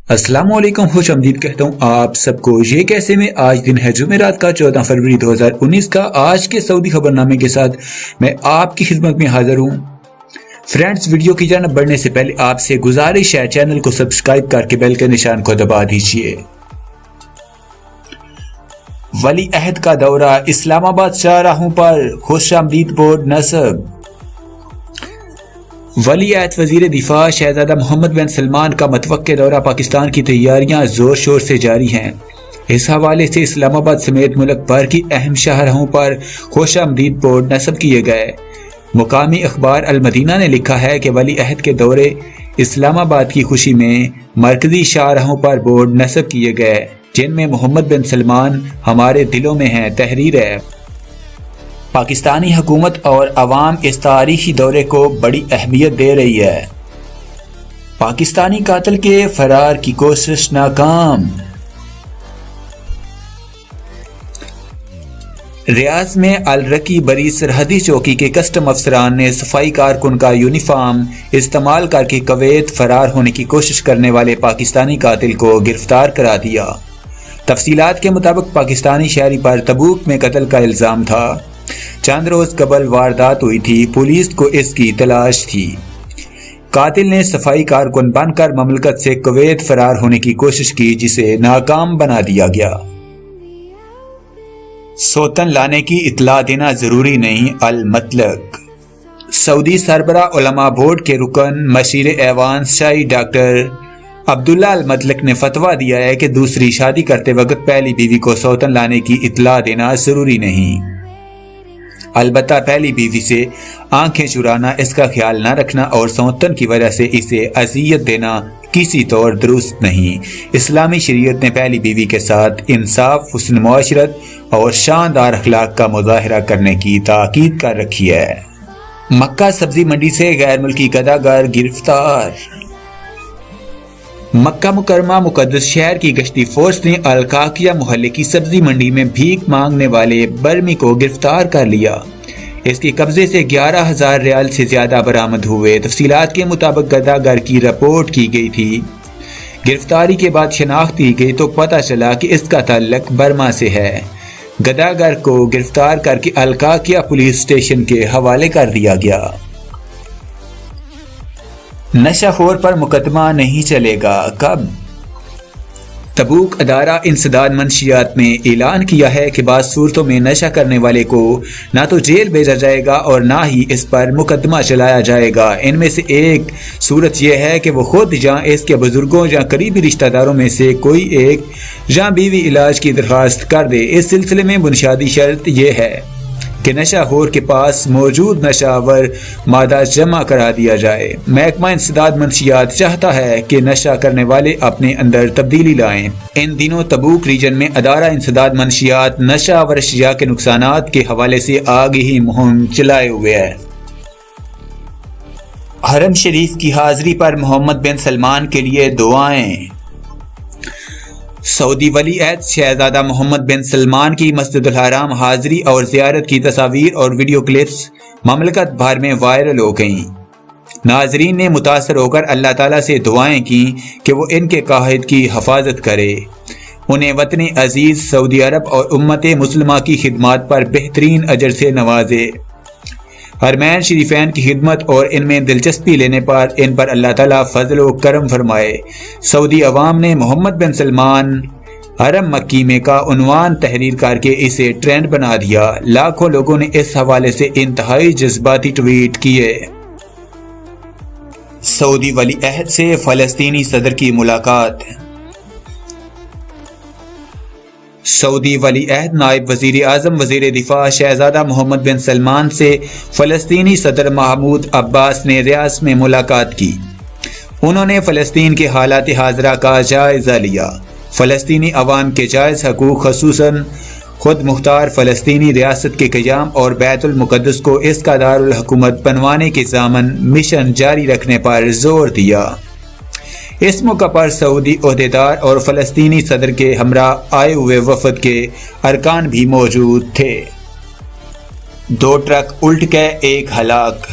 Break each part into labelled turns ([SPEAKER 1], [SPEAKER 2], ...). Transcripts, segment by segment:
[SPEAKER 1] السلام علیکم، خوش آمدید کہتا ہوں آپ سب کو۔ یہ کیسے میں آج دن ہے جمعرات کا 14 فروری 2019 کا۔ آج کے سعودی خبر نامے کے ساتھ میں آپ کی خدمت میں حاضر ہوں۔ فرینڈز، ویڈیو کی جانب بڑھنے سے پہلے آپ سے گزارش ہے چینل کو سبسکرائب کر کے بیل کے نشان کو دبا دیجئے۔ ولی عہد کا دورہ، اسلام آباد شاہراہوں پر خوش آمدید بورڈ نصب۔ ولی عہد وزیر دفاع شہزادہ محمد بن سلمان کا متوقع دورہ پاکستان کی تیاریاں زور شور سے جاری ہیں۔ اس حوالے سے اسلام آباد سمیت ملک بھر کی اہم شاہراہوں پر خوش آمدید بورڈ نصب کیے گئے۔ مقامی اخبار المدینہ نے لکھا ہے کہ ولی عہد کے دورے اسلام آباد کی خوشی میں مرکزی شاہراہوں پر بورڈ نصب کیے گئے، جن میں محمد بن سلمان ہمارے دلوں میں ہیں تحریر ہے۔ پاکستانی حکومت اور عوام اس تاریخی دورے کو بڑی اہمیت دے رہی ہے۔ پاکستانی قاتل کے فرار کی کوشش ناکام۔ ریاض میں الرقی بری سرحدی چوکی کے کسٹم افسران نے صفائی کارکن کا یونیفارم استعمال کر کے کویت فرار ہونے کی کوشش کرنے والے پاکستانی قاتل کو گرفتار کرا دیا۔ تفصیلات کے مطابق پاکستانی شہری پر تبوک میں قتل کا الزام تھا۔ چند روز قبل واردات ہوئی تھی، پولیس کو اس کی تلاش تھی۔ قاتل نے صفائی کارکن بن کر مملکت سے کویت فرار ہونے کی کوشش کی، جسے ناکام بنا دیا گیا۔ سوتن لانے کی اطلاع دینا ضروری نہیں، المطلق۔ سعودی سربراہ علماء بورڈ کے رکن مشیر ایوان شاہی ڈاکٹر عبداللہ المطلق نے فتویٰ دیا ہے کہ دوسری شادی کرتے وقت پہلی بیوی کو سوتن لانے کی اطلاع دینا ضروری نہیں۔ البتہ پہلی بیوی سے آنکھیں چرانا، اس کا خیال نہ رکھنا اور سوتن کی وجہ سے اسے اذیت دینا کسی طور درست نہیں۔ اسلامی شریعت نے پہلی بیوی کے ساتھ انصاف، حسن معاشرت اور شاندار اخلاق کا مظاہرہ کرنے کی تاکید کر رکھی ہے۔ مکہ سبزی منڈی سے غیر ملکی گداگر گرفتار۔ مکہ مکرمہ مقدس شہر کی گشتی فورس نے الکاکیہ محلے کی سبزی منڈی میں بھیک مانگنے والے برمی کو گرفتار کر لیا۔ اس کے قبضے سے 11,000 ریال سے زیادہ برآمد ہوئے۔ تفصیلات کے مطابق گداگر کی رپورٹ کی گئی تھی۔ گرفتاری کے بعد شناخت کی گئی تو پتہ چلا کہ اس کا تعلق برما سے ہے۔ گداگر کو گرفتار کر کے الکاکیہ پولیس اسٹیشن کے حوالے کر دیا گیا۔ نشہ خور پر مقدمہ نہیں چلے گا، کب؟ تبوک ادارہ انسداد منشیات نے اعلان کیا ہے کہ بعض صورتوں میں نشہ کرنے والے کو نہ تو جیل بھیجا جائے گا اور نہ ہی اس پر مقدمہ چلایا جائے گا۔ ان میں سے ایک صورت یہ ہے کہ وہ خود یا اس کے بزرگوں یا قریبی رشتہ داروں میں سے کوئی ایک یا بیوی علاج کی درخواست کر دے۔ اس سلسلے میں بنیادی شرط یہ ہے کہ نشہ خور کے پاس موجود نشہ آور مادہ جمع کرا دیا جائے۔ محکمہ انسداد منشیات چاہتا ہے کہ نشہ کرنے والے اپنے اندر تبدیلی لائیں۔ ان دنوں تبوک ریجن میں ادارہ انسداد منشیات نشہ آور اشیاء کے نقصانات کے حوالے سے آگہی مہم چلائے ہوئے ہے۔ حرم شریف کی حاضری پر محمد بن سلمان کے لیے دعائیں۔ سعودی ولی عہد شہزادہ محمد بن سلمان کی مسجد الحرام حاضری اور زیارت کی تصاویر اور ویڈیو کلپس مملکت بھر میں وائرل ہو گئیں۔ ناظرین نے متاثر ہو کر اللہ تعالیٰ سے دعائیں کی کہ وہ ان کے قائد کی حفاظت کرے، انہیں وطن عزیز سعودی عرب اور امت مسلمہ کی خدمات پر بہترین اجر سے نوازے۔ حرمین شریفین کی خدمت اور ان میں دلچسپی لینے پر ان پر اللہ تعالیٰ فضل و کرم فرمائے۔ سعودی عوام نے محمد بن سلمان حرم مکی میں کا عنوان تحریر کر کے اسے ٹرینڈ بنا دیا۔ لاکھوں لوگوں نے اس حوالے سے انتہائی جذباتی ٹویٹ کیے۔ سعودی ولی عہد سے فلسطینی صدر کی ملاقات۔ سعودی ولی عہد نائب وزیر اعظم وزیر دفاع شہزادہ محمد بن سلمان سے فلسطینی صدر محمود عباس نے ریاض میں ملاقات کی۔ انہوں نے فلسطین کے حالات حاضرہ کا جائزہ لیا۔ فلسطینی عوام کے جائز حقوق، خصوصاً خود مختار فلسطینی ریاست کے قیام اور بیت المقدس کو اس کا دارالحکومت بنوانے کے ضامن مشن جاری رکھنے پر زور دیا۔ اس موقع پر سعودی عہدیدار اور فلسطینی صدر کے ہمراہ آئے ہوئے وفد کے ارکان بھی موجود تھے۔ 2 ٹرک الٹ کے 1 ہلاک۔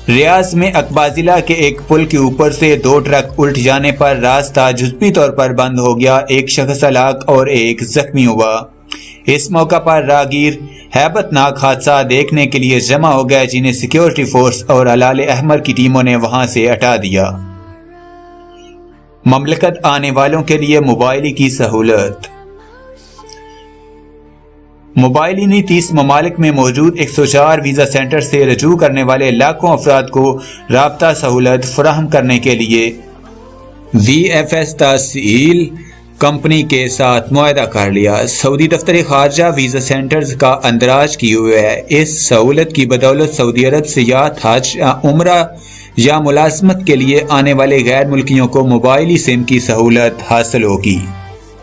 [SPEAKER 1] ریاض میں اقبا ضلع کے ایک پل کے اوپر سے 2 ٹرک الٹ جانے پر راستہ جزوی طور پر بند ہو گیا، ایک شخص ہلاک اور ایک زخمی ہوا۔ اس موقع پر راہگیر ہیبت ناک حادثہ دیکھنے کے لیے جمع ہو گئے، جنہیں سیکیورٹی فورس اور ہلال احمر کی ٹیموں نے وہاں سے ہٹا دیا۔ مملکت آنے والوں کے لیے موبائل کی سہولت۔ موبائل 30 ممالک میں موجود 104 ویزا سینٹر سے رجوع کرنے والے لاکھوں افراد کو رابطہ سہولت فراہم کرنے کے لیے وی ایف ایس تسہیل کمپنی کے ساتھ معاہدہ کر لیا۔ سعودی دفتر خارجہ ویزا سینٹرز کا اندراج کیے ہوئے ہے۔ اس سہولت کی بدولت سعودی عرب سیاحت، حج، عمرہ یا ملازمت کے لیے آنے والے غیر ملکیوں کو موبائلی سم کی سہولت حاصل ہوگی۔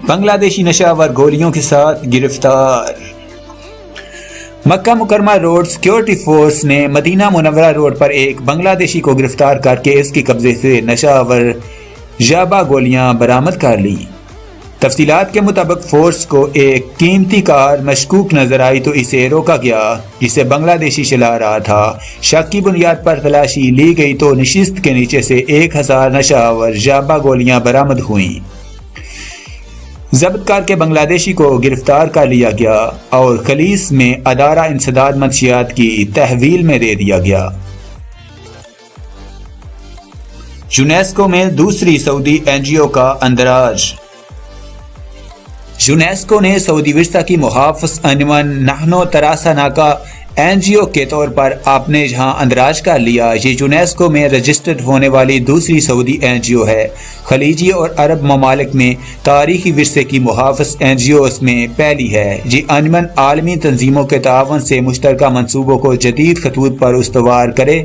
[SPEAKER 1] بنگلہ دیشی نشہ آور گولیوں کے ساتھ گرفتار۔ مکہ مکرمہ روڈ سیکیورٹی فورس نے مدینہ منورہ روڈ پر ایک بنگلہ دیشی کو گرفتار کر کے اس کے قبضے سے نشہ آور یابا گولیاں برآمد کر لی۔ تفصیلات کے مطابق فورس کو ایک قیمتی کار مشکوک نظر آئی تو اسے روکا گیا، جسے بنگلہ دیشی چلا رہا تھا۔ شک کی بنیاد پر تلاشی لی گئی تو نشست کے نیچے سے 1000 نشہ آور یابا گولیاں برآمد ہوئیں۔ ضبط کر کے بنگلہ دیشی کو گرفتار کر لیا گیا اور خلیج میں ادارہ انسداد منشیات کی تحویل میں دے دیا گیا۔ یونیسکو میں دوسری سعودی این جی او کا اندراج۔ یونیسکو نے سعودی ورثہ کی محافظ عنوان نحنو تراسانہ کا این جی او کے طور پر اپنے جہاں اندراج کر لیا۔ یہ یونیسکو میں رجسٹرڈ ہونے والی دوسری سعودی این جی او ہے۔ خلیجی اور عرب ممالک میں تاریخی ورثے کی محافظ این جی اوز میں پہلی ہے۔ یہ عنوان عالمی تنظیموں کے تعاون سے مشترکہ منصوبوں کو جدید خطوط پر استوار کرے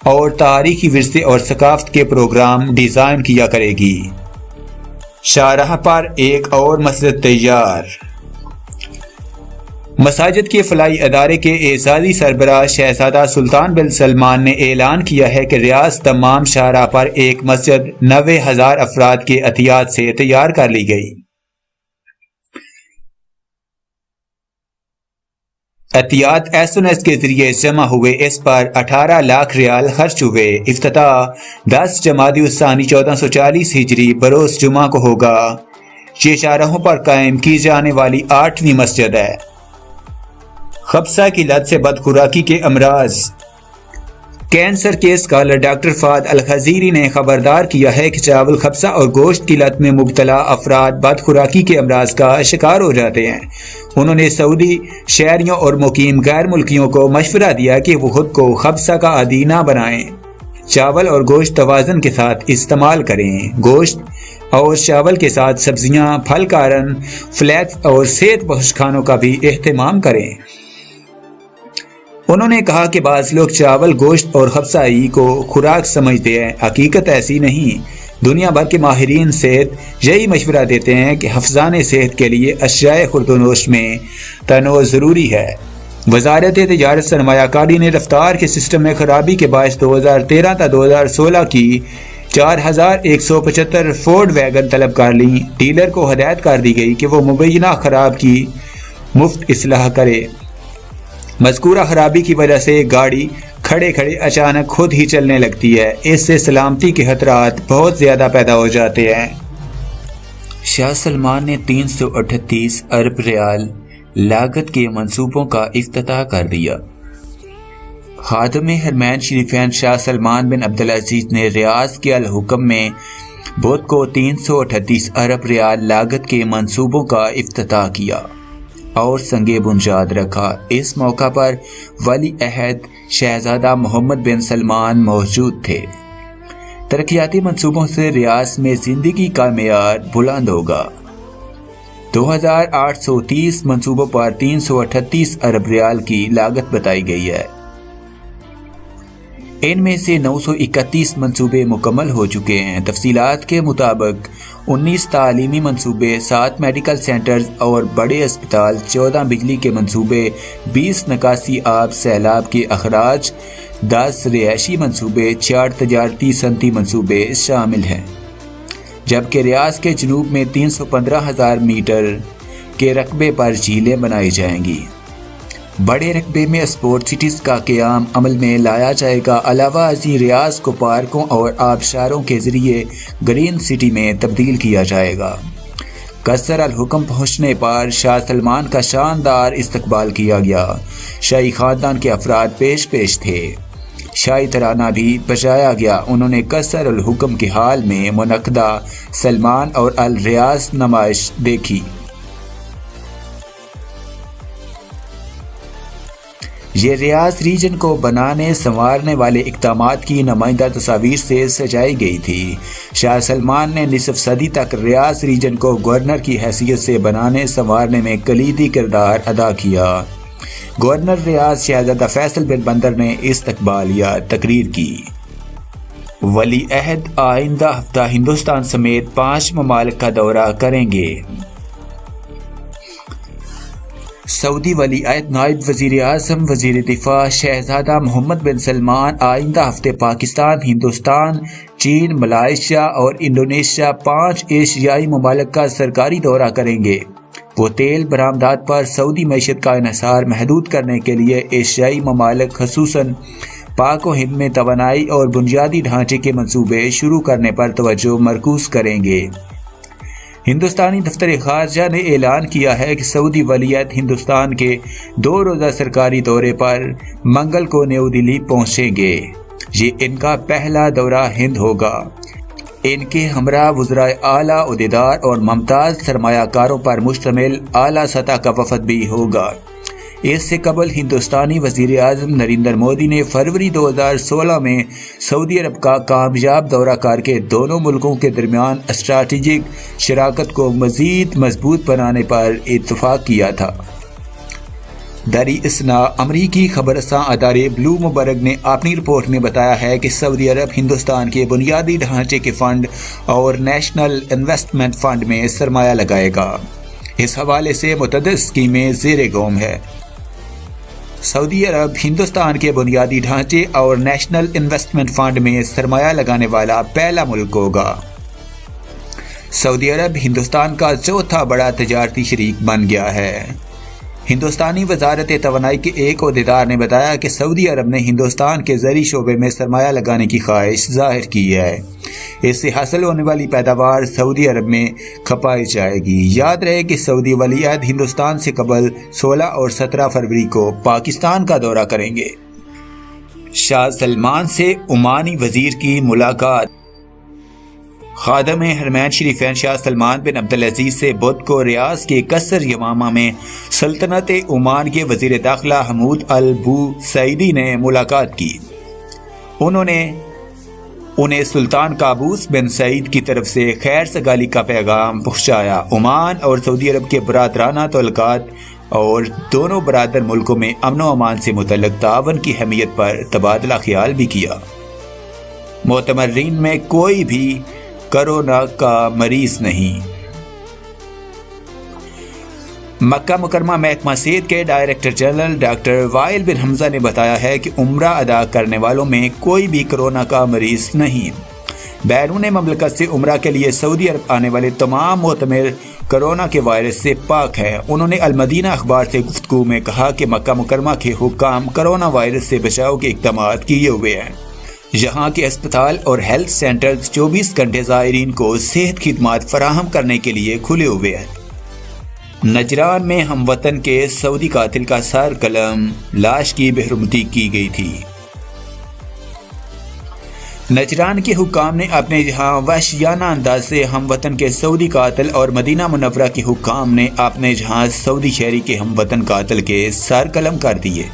[SPEAKER 1] اور تاریخی ورثے اور ثقافت کے پروگرام ڈیزائن کیا کرے گی۔ شاہراہ پر ایک اور مسجد تیار۔ مساجد کے فلاحی ادارے کے اعزازی سربراہ شہزادہ سلطان بن سلمان نے اعلان کیا ہے کہ ریاض تمام شاہراہ پر ایک مسجد 90,000 افراد کے عطیات سے تیار کر لی گئی۔ عطیات ایس این ایس کے ذریعے جمع ہوئے، اس پر 18 لاکھ ریال خرچ ہوئے۔ افتتاح 10 جمادی الثانی 1440 ہجری بروز جمعہ کو ہوگا۔ یہ شاہراہوں پر قائم کی جانے والی 8ویں مسجد ہے۔ خبصہ کی لت سے بدخوراکی کے امراض۔ کینسر کے اسکالر ڈاکٹر فہد الخضیری نے خبردار کیا ہے کہ چاول، خبصہ اور گوشت کی لت میں مبتلا افراد بدخوراکی کے امراض کا شکار ہو جاتے ہیں۔ انہوں نے سعودی شہریوں اور مقیم غیر ملکیوں کو مشورہ دیا کہ وہ خود کو خبصہ کا عادی نہ بنائیں۔ چاول اور گوشت توازن کے ساتھ استعمال کریں۔ گوشت اور چاول کے ساتھ سبزیاں، پھل کارن، فلیکس اور صحت بخش کھانوں کا بھی اہتمام کریں۔ انہوں نے کہا کہ بعض لوگ چاول، گوشت اور خبصائی کو خوراک سمجھتے ہیں۔ حقیقت ایسی نہیں۔ دنیا بھر کے ماہرین صحت یہی مشورہ دیتے ہیں کہ حفظان صحت کے لیے اشیاء خوردونوش میں تنوع ضروری ہے۔ وزارت تجارت سرمایہ کاری نے رفتار کے سسٹم میں خرابی کے باعث 2013 تا 2016 کی 4175 فورڈ ویگن طلب کر لیں۔ ڈیلر کو ہدایت کر دی گئی کہ وہ مبینہ خراب کی مفت اصلاح کرے۔ مذکورہ خرابی کی وجہ سے گاڑی کھڑے کھڑے اچانک خود ہی چلنے لگتی ہے۔ اس سے سلامتی کے خطرات بہت زیادہ پیدا ہو جاتے ہیں۔ شاہ سلمان نے 338 ارب ریال لاگت کے منصوبوں کا افتتاح کر دیا۔ خادم حرمین شریفین شاہ سلمان بن عبدالعزیز نے ریاض کے الحکم میں بدھ کو 338 ارب ریال لاگت کے منصوبوں کا افتتاح کیا اور سنگ بنیاد رکھا۔ اس موقع پر ولی عہد شہزادہ محمد بن سلمان موجود تھے۔ ترقیاتی منصوبوں سے ریاض میں زندگی کا معیار بلند ہوگا۔ 2830 منصوبوں پر 338 ارب ریال کی لاگت بتائی گئی ہے۔ ان میں سے 931 منصوبے مکمل ہو چکے ہیں۔ تفصیلات کے مطابق 19 تعلیمی منصوبے، 7 میڈیکل سینٹرز اور بڑے اسپتال، 14 بجلی کے منصوبے، 20 نکاسی آب سیلاب کے اخراج، 10 رہائشی منصوبے، 4 تجارتی صنعتی منصوبے شامل ہیں، جبکہ ریاض کے جنوب میں 315,000 میٹر کے رقبے پر جھیلیں بنائی جائیں گی۔ بڑے رقبے میں اسپورٹ سٹیز کا قیام عمل میں لایا جائے گا۔ علاوہ ازیں ریاض کو پارکوں اور آبشاروں کے ذریعے گرین سٹی میں تبدیل کیا جائے گا۔ قصر الحکم پہنچنے پر شاہ سلمان کا شاندار استقبال کیا گیا۔ شاہی خاندان کے افراد پیش تھے۔ شاہی ترانہ بھی بجایا گیا۔ انہوں نے قصر الحکم کے حال میں منعقدہ سلمان اور الریاض نمائش دیکھی۔ یہ ریاض ریجن کو بنانے سنوارنے والے اقدامات کی نمائندہ تصاویر سے سجائی گئی تھی۔ شاہ سلمان نے نصف صدی تک ریاض ریجن کو گورنر کی حیثیت سے بنانے سنوارنے میں کلیدی کردار ادا کیا۔ گورنر ریاض شہزادہ فیصل بن بندر نے استقبالیہ تقریر کی۔ ولی عہد آئندہ ہفتہ ہندوستان سمیت 5 ممالک کا دورہ کریں گے۔ سعودی ولی عہد نائب وزیر اعظم وزیر دفاع شہزادہ محمد بن سلمان آئندہ ہفتے پاکستان، ہندوستان، چین، ملائیشیا اور انڈونیشیا 5 ایشیائی ممالک کا سرکاری دورہ کریں گے۔ وہ تیل برآمدات پر سعودی معیشت کا انحصار محدود کرنے کے لیے ایشیائی ممالک خصوصاً پاک و ہند میں توانائی اور بنیادی ڈھانچے کے منصوبے شروع کرنے پر توجہ مرکوز کریں گے۔ ہندوستانی دفتر خارجہ نے اعلان کیا ہے کہ سعودی ولی عہد ہندوستان کے 2 روزہ سرکاری دورے پر منگل کو نیو دہلی پہنچیں گے۔ یہ ان کا پہلا دورہ ہند ہوگا۔ ان کے ہمراہ وزرائے اعلیٰ، عہدیدار اور ممتاز سرمایہ کاروں پر مشتمل اعلیٰ سطح کا وفد بھی ہوگا۔ اس سے قبل ہندوستانی وزیر اعظم نریندر مودی نے فروری 2016 میں سعودی عرب کا کامیاب دورہ کر کے دونوں ملکوں کے درمیان اسٹریٹجک شراکت کو مزید مضبوط بنانے پر اتفاق کیا تھا۔ دری اثنا امریکی خبر رساں ادارے بلومبرگ نے اپنی رپورٹ میں بتایا ہے کہ سعودی عرب ہندوستان کے بنیادی ڈھانچے کے فنڈ اور نیشنل انویسٹمنٹ فنڈ میں سرمایہ لگائے گا۔ اس حوالے سے متعدد اسکیمیں زیر غور ہیں۔ سعودی عرب ہندوستان کے بنیادی ڈھانچے اور نیشنل انویسٹمنٹ فنڈ میں سرمایہ لگانے والا پہلا ملک ہوگا۔ سعودی عرب ہندوستان کا 4تھا بڑا تجارتی شریک بن گیا ہے۔ ہندوستانی وزارت توانائی کے ایک عہدیدار نے بتایا کہ سعودی عرب نے ہندوستان کے زرعی شعبے میں سرمایہ لگانے کی خواہش ظاہر کی ہے۔ اس سے حاصل ہونے والی پیداوار سعودی عرب میں کھپائی جائے گی۔ یاد رہے کہ سعودی ولی عہد ہندوستان سے قبل 16 اور 17 فروری کو پاکستان کا دورہ کریں گے۔ شاہ سلمان سے عمانی وزیر کی ملاقات۔ خادم حرمین شریفین شاہ سلمان بن عبدالعزیز سے بدھ کو ریاض کے قصر یمامہ میں سلطنت عمان کے وزیر داخلہ حمود البوسعیدی نے ملاقات کی۔ انہیں سلطان قابوس بن سعید کی طرف سے خیر سگالی کا پیغام پہنچایا۔ عمان اور سعودی عرب کے برادرانہ تعلقات اور دونوں برادر ملکوں میں امن و امان سے متعلق تعاون کی اہمیت پر تبادلہ خیال بھی کیا۔ معتمرین میں کوئی بھی کرونا کا مریض نہیں۔ مکہ مکرمہ محکمہ صحت کے ڈائریکٹر جنرل ڈاکٹر وائل بن حمزہ نے بتایا ہے کہ عمرہ ادا کرنے والوں میں کوئی بھی کرونا کا مریض نہیں۔ بیرون مملکت سے عمرہ کے لیے سعودی عرب آنے والے تمام معتمر کرونا کے وائرس سے پاک ہیں۔ انہوں نے المدینہ اخبار سے گفتگو میں کہا کہ مکہ مکرمہ کے حکام کرونا وائرس سے بچاؤ کے اقدامات کیے ہوئے ہیں۔ یہاں کے اسپتال اور ہیلتھ سینٹرز 24 گھنٹے زائرین کو صحت خدمات فراہم کرنے کے لیے کھلے ہوئے ہیں۔ نجران میں ہم وطن کے سعودی قاتل کا سر قلم، لاش کی بے حرمتی کی گئی تھی۔ نجران کے حکام نے اپنے یہاں وحشیانہ انداز سے ہم وطن کے سعودی قاتل اور مدینہ منورہ کے حکام نے اپنے یہاں سعودی شہری کے ہم وطن قاتل کے سر قلم کر دیے۔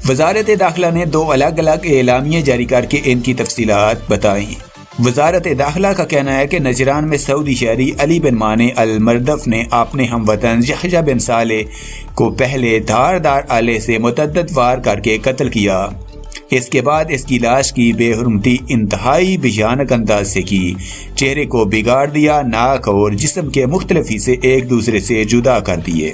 [SPEAKER 1] وزارت داخلہ نے 2 الگ الگ اعلامیے جاری کر کے ان کی تفصیلات بتائیں۔ وزارت داخلہ کا کہنا ہے کہ نجران میں سعودی شہری علی بن مانے المردف نے اپنے ہم وطن یحییٰ بن صالح کو پہلے دھاردار آلے سے متعدد وار کر کے قتل کیا۔ اس کے بعد اس کی لاش کی بے حرمتی انتہائی بھیانک انداز سے کی، چہرے کو بگاڑ دیا، ناک اور جسم کے مختلف حصے ایک دوسرے سے جدا کر دیے۔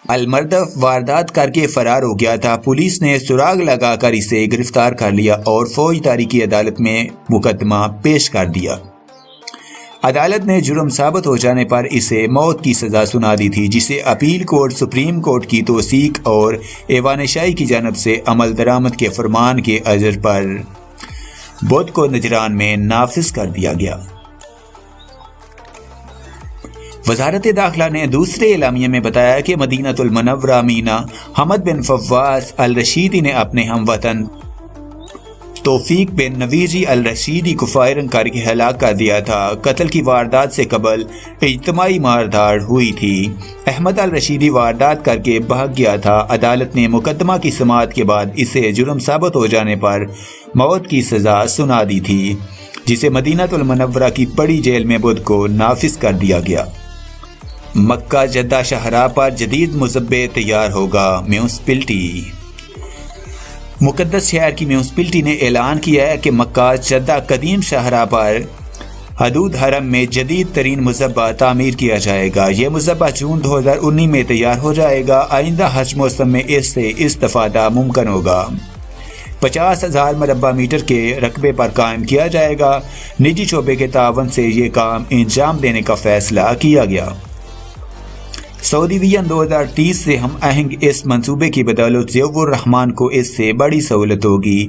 [SPEAKER 1] المردف واردات کر کے فرار ہو گیا تھا۔ پولیس نے سراغ لگا کر اسے گرفتار کر لیا اور فوجداری کی عدالت میں مقدمہ پیش کر دیا۔ عدالت نے جرم ثابت ہو جانے پر اسے موت کی سزا سنا دی تھی، جسے اپیل کورٹ سپریم کورٹ کی توثیق اور ایوان شاہی کی جانب سے عمل درآمد کے فرمان کے اجر پر بدھ کو نجران میں نافذ کر دیا گیا۔ وزارت داخلہ نے دوسرے اعلامیے میں بتایا کہ مدینہ المنورہ مینا حمد بن فواز الرشیدی نے اپنے ہم وطن توفیق بن نویجی الرشیدی کو فائرنگ کر کے ہلاک کر دیا تھا۔ قتل کی واردات سے قبل اجتماعی ماردھاڑ ہوئی تھی۔ احمد الرشیدی واردات کر کے بھاگ گیا تھا۔ عدالت نے مقدمہ کی سماعت کے بعد اسے جرم ثابت ہو جانے پر موت کی سزا سنا دی تھی، جسے مدینہ المنورہ کی بڑی جیل میں بدھ کو نافذ کر دیا گیا۔ مکہ جدہ شاہراہ پر جدید مذبے تیار ہوگا، میونسپلٹی۔ مقدس شہر کی میونسپلٹی نے اعلان کیا ہے کہ مکہ جدہ قدیم شاہراہ پر حدود حرم میں جدید ترین مذبح تعمیر کیا جائے گا۔ یہ مذبح جون 2019 میں تیار ہو جائے گا۔ آئندہ حج موسم میں اس سے استفادہ ممکن ہوگا۔ 50,000 مربع میٹر کے رقبے پر قائم کیا جائے گا۔ نجی شعبے کے تعاون سے یہ کام انجام دینے کا فیصلہ کیا گیا۔ سعودی ویژن 2030 سے ہم آہنگ اس منصوبے کی بدولت ضیاء الرحمان کو اس سے بڑی سہولت ہوگی۔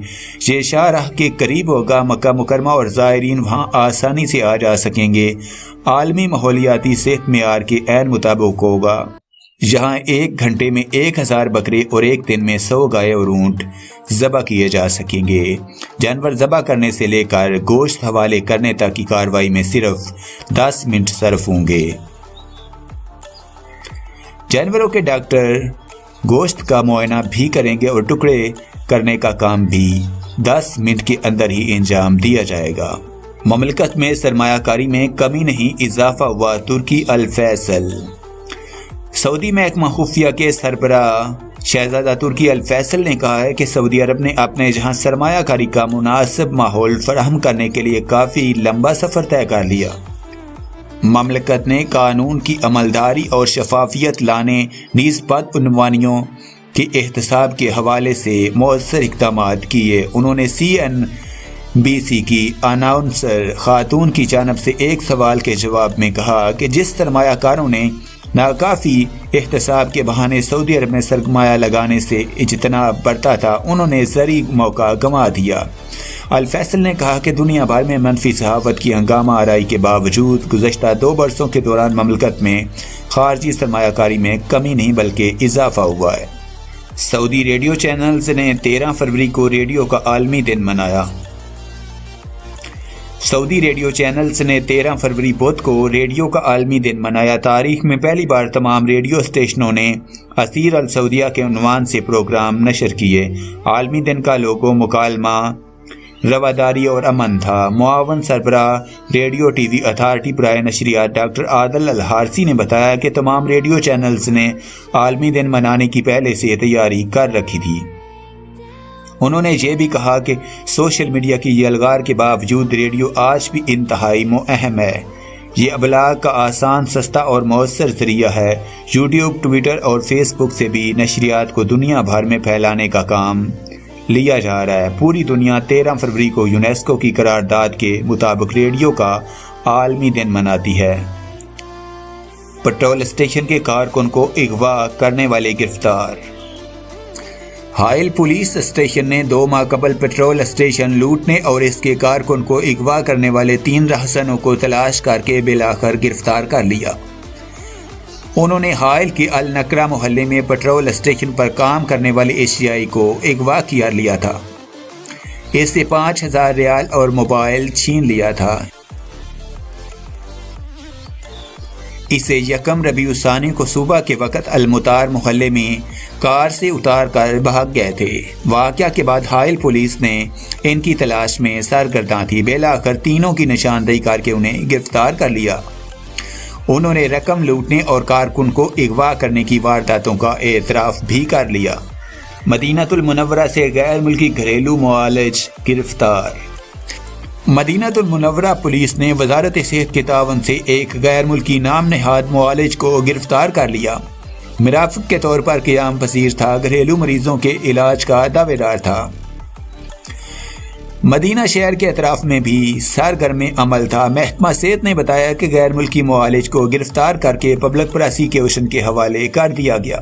[SPEAKER 1] یہ شاہراہ کے قریب ہوگا۔ مکہ مکرمہ اور زائرین وہاں آسانی سے آ جا سکیں گے۔ عالمی ماحولیاتی صحت معیار کے عین مطابق ہوگا۔ یہاں 1 گھنٹے میں 1000 بکرے اور ایک دن میں 100 گائے اور اونٹ ذبح کیے جا سکیں گے۔ جانور ذبح کرنے سے لے کر گوشت حوالے کرنے تک کی کارروائی میں صرف 10 منٹ صرف ہوں گے۔ جانوروں کے ڈاکٹر گوشت کا معائنہ بھی کریں گے اور ٹکڑے کرنے کا کام بھی 10 منٹ کے اندر ہی انجام دیا جائے گا۔ مملکت میں سرمایہ کاری میں کمی نہیں، اضافہ ہوا، ترکی الفیصل۔ سعودی محکمہ خفیہ کے سربراہ شہزادہ ترکی الفیصل نے کہا ہے کہ سعودی عرب نے اپنے جہاں سرمایہ کاری کا مناسب ماحول فراہم کرنے کے لیے کافی لمبا سفر طے کر لیا۔ مملکت نے قانون کی عملداری اور شفافیت لانے نیز بدعنوانیوں کے احتساب کے حوالے سے مؤثر اقدامات کیے۔ انہوں نے CNBC کی اناؤنسر خاتون کی جانب سے ایک سوال کے جواب میں کہا کہ جس سرمایہ کاروں نے ناکافی احتساب کے بہانے سعودی عرب میں سرمایہ لگانے سے اجتناب برتا تھا، انہوں نے زرعی موقع گنوا دیا۔ الفیصل نے کہا کہ دنیا بھر میں منفی صحافت کی ہنگامہ آرائی کے باوجود گزشتہ 2 برسوں کے دوران مملکت میں خارجی سرمایہ کاری میں کمی نہیں بلکہ اضافہ ہوا ہے۔ سعودی ریڈیو چینلز نے 13 فروری کو ریڈیو کا عالمی دن منایا۔ سعودی ریڈیو چینلز نے 13 فروری بدھ کو ریڈیو کا عالمی دن منایا۔ تاریخ میں پہلی بار تمام ریڈیو اسٹیشنوں نے اسیر السعودیہ کے عنوان سے پروگرام نشر کیے۔ عالمی دن کا لوگو مکالمہ، رواداری اور امن تھا۔ معاون سربراہ ریڈیو ٹی وی اتھارٹی برائے نشریات ڈاکٹر عادل الحارثی نے بتایا کہ تمام ریڈیو چینلز نے عالمی دن منانے کی پہلے سے تیاری کر رکھی تھی۔ انہوں نے یہ بھی کہا کہ سوشل میڈیا کی یلغار کے باوجود ریڈیو آج بھی انتہائی اہم ہے۔ یہ ابلاغ کا آسان، سستا اور مؤثر ذریعہ ہے۔ یوٹیوب، ٹویٹر اور فیس بک سے بھی نشریات کو دنیا بھر میں پھیلانے کا کام لیا جا رہا ہے۔ پوری دنیا 13 فروری کو یونیسکو کی قرارداد کے مطابق ریڈیو کا عالمی دن مناتی ہے۔ پٹرول اسٹیشن کے کارکن کو اغوا کرنے والے گرفتار۔ حائل پولیس اسٹیشن نے 2 ماہ قبل پٹرول اسٹیشن لوٹنے اور اس کے کارکن کو اغوا کرنے والے 3 رہزنوں کو تلاش کر کے بالآخر گرفتار کر لیا۔ انہوں نے حائل کے النکرہ محلے میں پٹرول اسٹیشن پر کام کرنے والے ایشیائی کو اغوا کر لیا تھا۔ اس سے 5000 ریال اور موبائل چھین لیا تھا۔ اسے 1 ربیع الثانی کو صبح کے وقت المطار محلے میں کار سے اتار کر بھاگ گئے تھے۔ واقعہ کے بعد حائل پولیس نے ان کی تلاش میں سرگرداں تھی۔ بالآخر تینوں کی نشاندہی کر کے انہیں گرفتار کر لیا۔ انہوں نے رقم لوٹنے اور کارکن کو اغوا کرنے کی وارداتوں کا اعتراف بھی کر لیا۔ مدینہ المنورہ سے غیر ملکی گھریلو معالج گرفتار۔ مدینہ المنورہ پولیس نے وزارت صحت کے تعاون سے ایک غیر ملکی نام نہاد معالج کو گرفتار کر لیا۔ مرافق کے طور پر قیام پذیر تھا، گھریلو مریضوں کے علاج کا دعوے دار تھا۔ مدینہ شہر کے اطراف میں بھی سرگرم عمل تھا۔ محکمہ صحت نے بتایا کہ غیر ملکی معالج کو گرفتار کر کے پبلک پراسیکیوشن کے حوالے کر دیا گیا۔